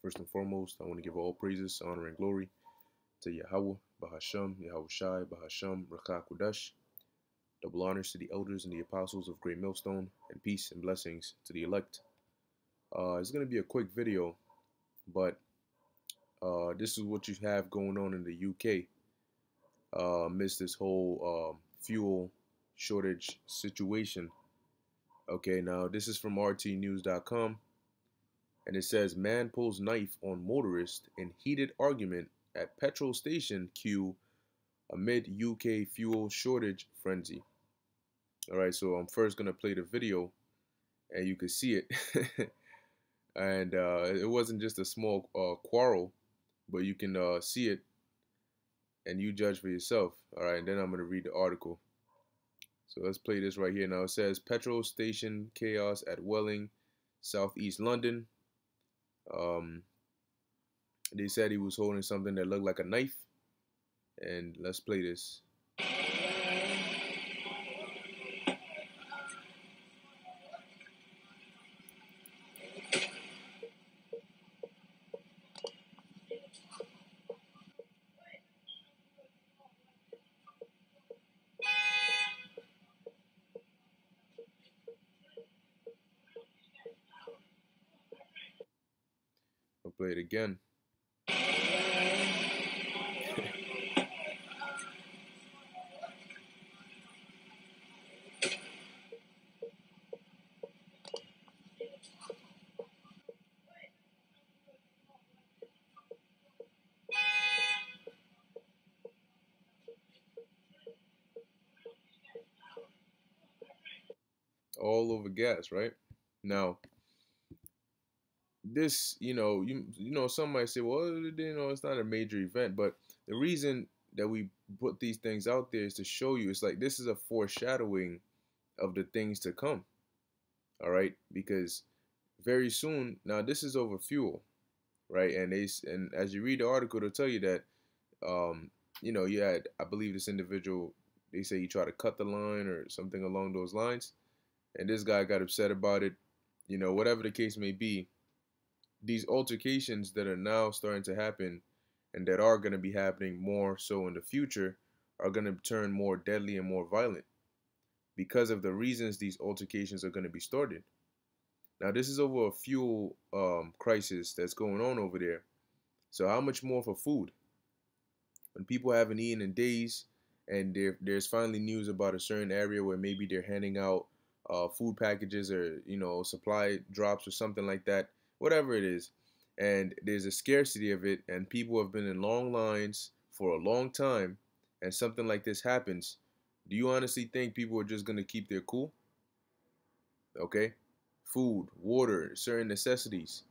First and foremost, I want to give all praises, honor, and glory to Yahweh, Bahasham, Yahweh Shai, Bahasham, Rakah Kudash. Double honors to the elders and the apostles of Great Millstone, and peace and blessings to the elect. It's going to be a quick video, but this is what you have going on in the UK amidst this whole fuel shortage situation. Okay, now this is from rtnews.com. And it says, man pulls knife on motorist in heated argument at petrol station queue amid UK fuel shortage frenzy. All right, so I'm first going to play the video and you can see it. And it wasn't just a small quarrel, but you can see it and you judge for yourself. All right, and then I'm going to read the article. So let's play this right here. Now it says, petrol station chaos at Welling, southeast London. They said he was holding something that looked like a knife. And let's play this. I'll play it again. All over gas, right? Now, this, some might say, well, it's not a major event, but the reason that we put these things out there is to show you, it's like this is a foreshadowing of the things to come. All right, because very soon, now this is over fuel, right? And as you read the article, they'll tell you that, you had, I believe this individual, they say he tried to cut the line or something along those lines, and this guy got upset about it. Whatever the case may be, these altercations that are now starting to happen and that are going to be happening more so in the future are going to turn more deadly and more violent because of the reasons these altercations are going to be started. Now, this is over a fuel crisis that's going on over there. So how much more for food? When people haven't eaten in days and there's finally news about a certain area where maybe they're handing out food packages or, supply drops or something like that, whatever it is, and there's a scarcity of it and people have been in long lines for a long time and something like this happens, do you honestly think people are just going to keep their cool? Okay? Food, water, certain necessities.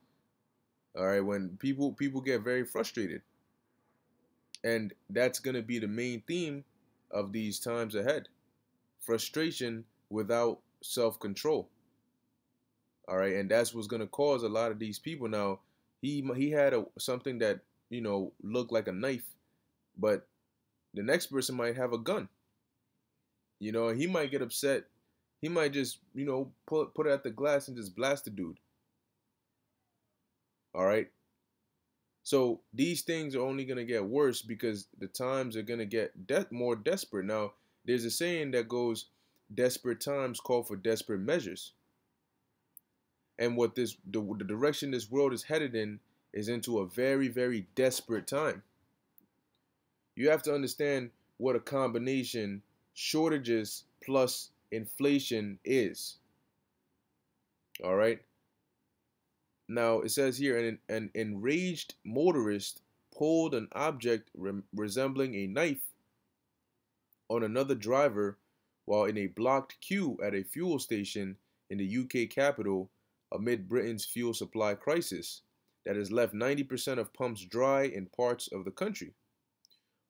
All right, when people get very frustrated. And that's going to be the main theme of these times ahead. Frustration without self-control. All right, and that's what's going to cause a lot of these people. Now, he had something that, looked like a knife, but the next person might have a gun. He might get upset. He might just, put it at the glass and just blast the dude. All right. So these things are only going to get worse because the times are going to get more desperate. Now, there's a saying that goes, desperate times call for desperate measures. And what the direction this world is headed in is into a very, very desperate time. You have to understand what a combination shortages plus inflation is. All right. Now, it says here, an enraged motorist pulled an object resembling a knife on another driver while in a blocked queue at a fuel station in the UK capital amid Britain's fuel supply crisis that has left 90% of pumps dry in parts of the country.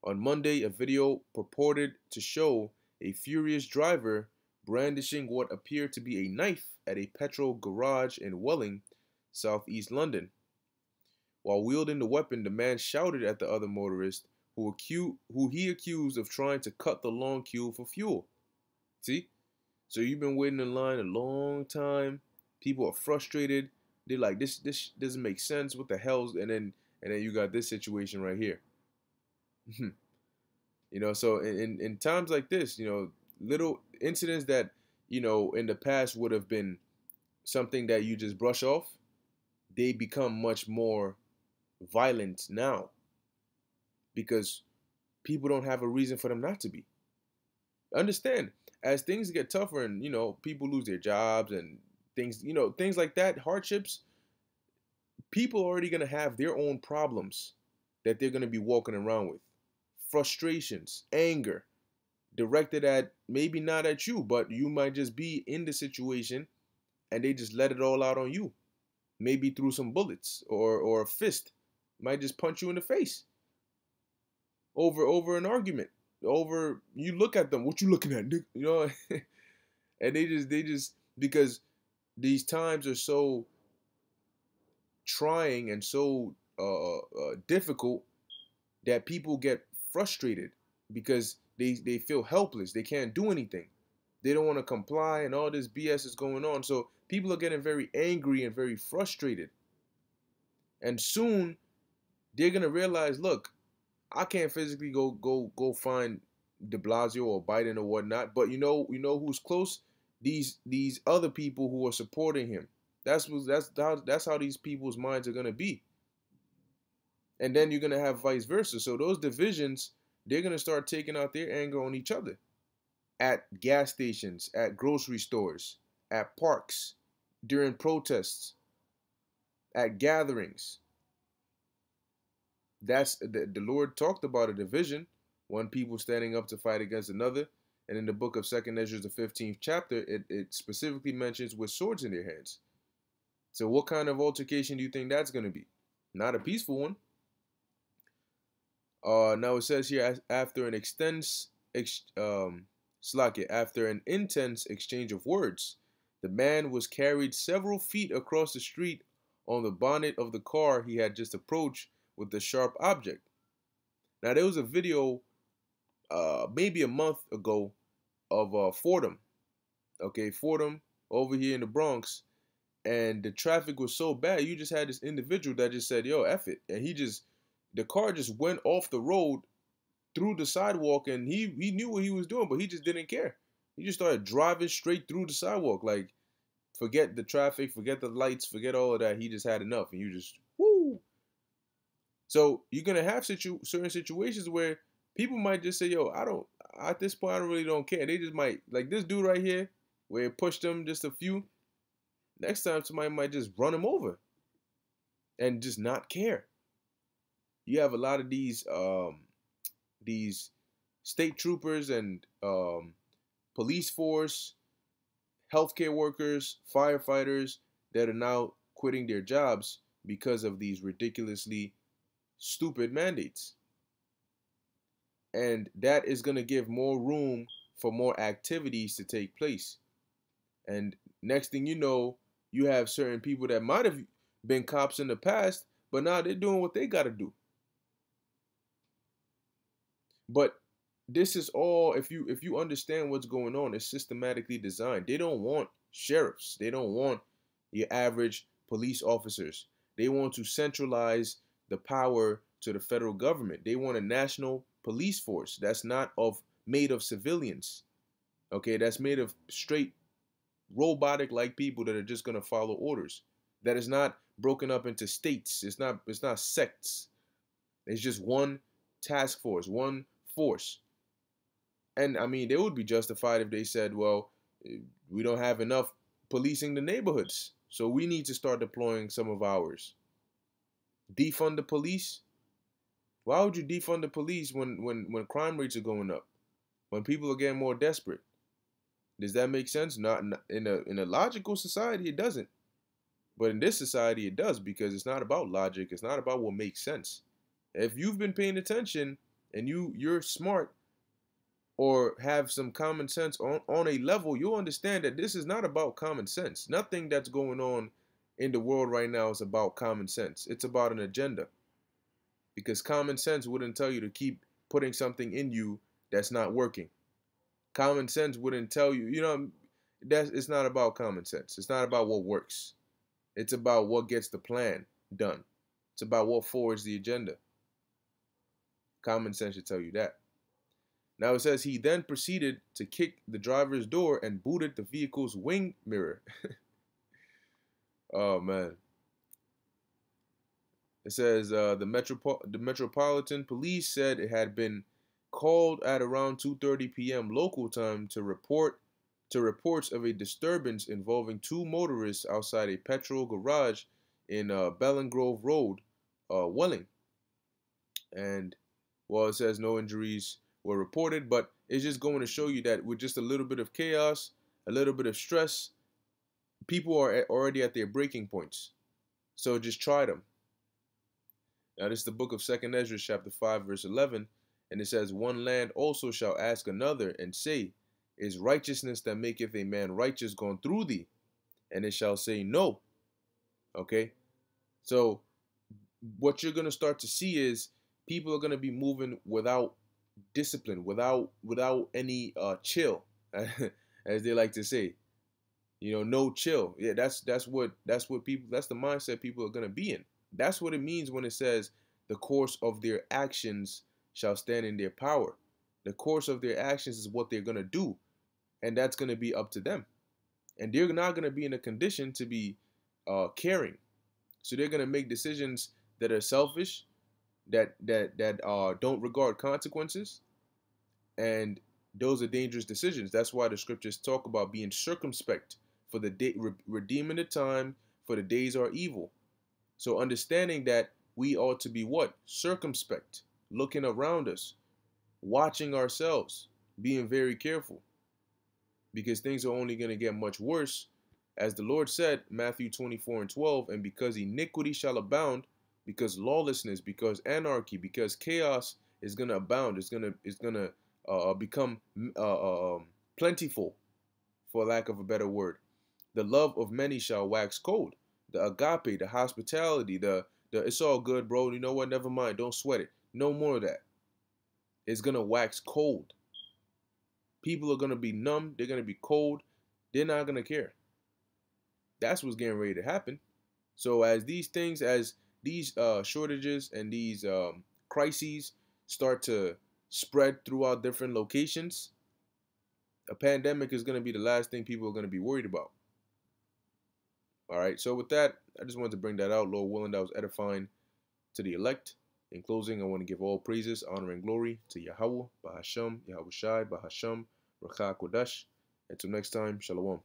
On Monday, a video purported to show a furious driver brandishing what appeared to be a knife at a petrol garage in Welling, southeast London. While wielding the weapon, the man shouted at the other motorist who he accused of trying to cut the long queue for fuel. See? So you've been waiting in line a long time. People are frustrated. They're like, this doesn't make sense. What the hell's, and then you got this situation right here. So in times like this, little incidents that, in the past would have been something that you just brush off, they become much more violent now because people don't have a reason for them not to be. Understand, as things get tougher and, people lose their jobs and things like that, hardships, people are already going to have their own problems that they're going to be walking around with. Frustrations, anger, directed at maybe not at you, but you might just be in the situation and they just let it all out on you. Maybe through some bullets or a fist. Might just punch you in the face over an argument. Over, you look at them, what you looking at, Nick? And they just because these times are so trying and so difficult that people get frustrated because they feel helpless. They can't do anything. They don't want to comply and all this BS is going on. So people are getting very angry and very frustrated. And soon they're going to realize, look, I can't physically go find de Blasio or Biden or whatnot, but you know who's close? These other people who are supporting him. That's how these people's minds are going to be. And then you're going to have vice versa. So those divisions, they're going to start taking out their anger on each other. At gas stations, at grocery stores, at parks, during protests, at gatherings. That's the Lord talked about a division, one people standing up to fight against another. And in the book of 2 Ezra, the 15th chapter, it specifically mentions with swords in their hands. So what kind of altercation do you think that's going to be? Not a peaceful one. Now it says here, after an intense exchange of words, the man was carried several feet across the street on the bonnet of the car he had just approached with the sharp object. Now there was a video maybe a month ago of Fordham. Okay, Fordham over here in the Bronx. And the traffic was so bad, you just had this individual that just said, yo, F it. And the car just went off the road through the sidewalk, and he knew what he was doing, but he just didn't care. He just started driving straight through the sidewalk. Like, forget the traffic, forget the lights, forget all of that. He just had enough, and you just, whoo. So you're going to have certain situations where people might just say, yo, at this point, I really don't care. They just might, like this dude right here, where it pushed them just a few. Next time, somebody might just run him over and just not care. You have a lot of these state troopers and police force, healthcare workers, firefighters that are now quitting their jobs because of these ridiculously stupid mandates. And that is going to give more room for more activities to take place. And next thing you know, you have certain people that might have been cops in the past, but now they're doing what they got to do. But this is all, if you understand what's going on, it's systematically designed. They don't want sheriffs. They don't want your average police officers. They want to centralize the power to the federal government. They want a national police force that's not made of civilians. Okay, that's made of straight robotic like people that are just going to follow orders. That is not broken up into states. It's not sects. It's just one task force, one force. And I mean, they would be justified if they said, well, we don't have enough policing the neighborhoods, so we need to start deploying some of ours. Defund the police? Why would you defund the police when crime rates are going up? When people are getting more desperate? Does that make sense? Not in a logical society, it doesn't. But in this society, it does, because it's not about logic. It's not about what makes sense. If you've been paying attention and you're smart or have some common sense on a level, you'll understand that this is not about common sense. Nothing that's going on in the world right now is about common sense. It's about an agenda. Because common sense wouldn't tell you to keep putting something in you that's not working. Common sense wouldn't tell you, it's not about common sense. It's not about what works. It's about what gets the plan done. It's about what forwards the agenda. Common sense should tell you that. Now it says he then proceeded to kick the driver's door and booted the vehicle's wing mirror. Oh man. It says the Metropolitan Police said it had been called at around 2:30 p.m. local time to reports of a disturbance involving two motorists outside a petrol garage in Bellengrove Road, Welling. And well, it says no injuries were reported, but it's just going to show you that with just a little bit of chaos, a little bit of stress, people are already at their breaking points. So just try them. Now this is the book of 2nd Ezra, chapter 5, verse 11, and it says, one land also shall ask another, and say, is righteousness that maketh a man righteous gone through thee? And it shall say, no. Okay? So what you're going to start to see is people are going to be moving without discipline, without any chill, as they like to say. You know, no chill. Yeah, that's what people, that's the mindset people are going to be in. That's what it means when it says the course of their actions shall stand in their power. The course of their actions is what they're going to do, and that's going to be up to them. And they're not going to be in a condition to be caring. So they're going to make decisions that are selfish, that don't regard consequences, and those are dangerous decisions. That's why the scriptures talk about being circumspect for the day, redeeming the time, for the days are evil. So understanding that we ought to be what? Circumspect, looking around us, watching ourselves, being very careful, because things are only going to get much worse. As the Lord said, Matthew 24:12, and because iniquity shall abound, because lawlessness, because anarchy, because chaos is going to abound, it's going to become plentiful, for lack of a better word. The love of many shall wax cold. The agape, the hospitality, the it's all good, bro. You know what? Never mind. Don't sweat it. No more of that. It's going to wax cold. People are going to be numb. They're going to be cold. They're not going to care. That's what's getting ready to happen. So as these things, as these shortages and these crises start to spread throughout different locations, a pandemic is going to be the last thing people are going to be worried about. All right, so with that, I just wanted to bring that out. Lord willing, that was edifying to the elect. In closing, I want to give all praises, honor, and glory to Yahweh, Bahasham, Yahweh Shai, Bahasham, Rakha Kodash. Until next time, Shalom.